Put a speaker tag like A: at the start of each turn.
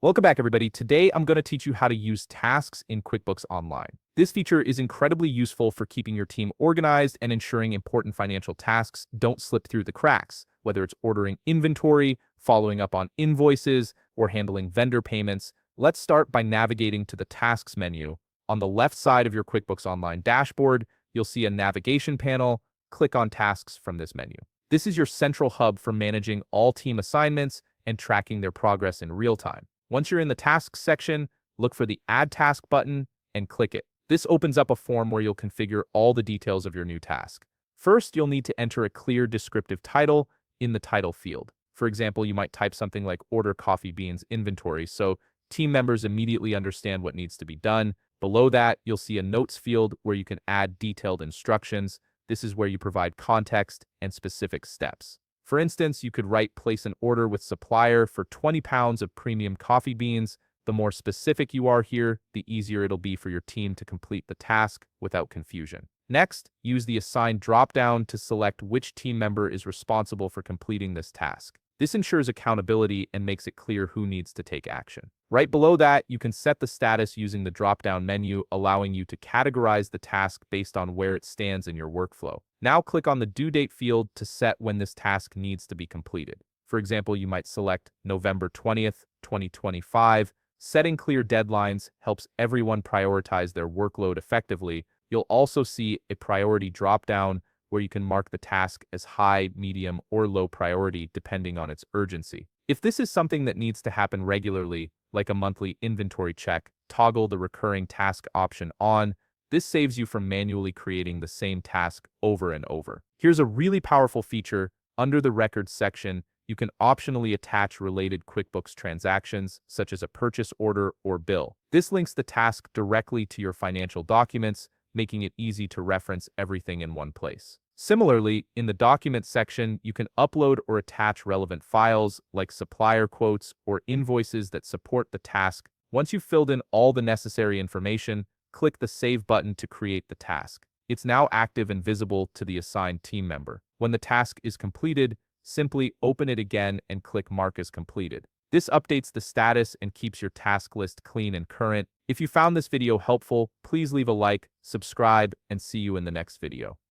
A: Welcome back, everybody. Today, I'm going to teach you how to use tasks in QuickBooks Online. This feature is incredibly useful for keeping your team organized and ensuring important financial tasks don't slip through the cracks, whether it's ordering inventory, following up on invoices, or handling vendor payments. Let's start by navigating to the Tasks menu. On the left side of your QuickBooks Online dashboard, you'll see a navigation panel. Click on Tasks from this menu. This is your central hub for managing all team assignments and tracking their progress in real time. Once you're in the Tasks section, look for the Add Task button and click it. This opens up a form where you'll configure all the details of your new task. First, you'll need to enter a clear descriptive title in the title field. For example, you might type something like Order Coffee Beans Inventory, so team members immediately understand what needs to be done. Below that, you'll see a Notes field where you can add detailed instructions. This is where you provide context and specific steps. For instance, you could write place an order with supplier for 20 pounds of premium coffee beans. The more specific you are here, the easier it'll be for your team to complete the task without confusion. Next, use the Assign dropdown to select which team member is responsible for completing this task. This ensures accountability and makes it clear who needs to take action. Right below that, you can set the status using the drop-down menu, allowing you to categorize the task based on where it stands in your workflow. Now click on the due date field to set when this task needs to be completed. For example, you might select November 20th, 2025. Setting clear deadlines helps everyone prioritize their workload effectively. You'll also see a priority drop-down where you can mark the task as high, medium, or low priority depending on its urgency. If this is something that needs to happen regularly, like a monthly inventory check, toggle the recurring task option on. This saves you from manually creating the same task over and over. Here's a really powerful feature. Under the Records section, you can optionally attach related QuickBooks transactions, such as a purchase order or bill. This links the task directly to your financial documents, making it easy to reference everything in one place. Similarly, in the Documents section, you can upload or attach relevant files like supplier quotes or invoices that support the task. Once you've filled in all the necessary information, click the Save button to create the task. It's now active and visible to the assigned team member. When the task is completed, simply open it again and click Mark as completed. This updates the status and keeps your task list clean and current. If you found this video helpful, please leave a like, subscribe, and see you in the next video.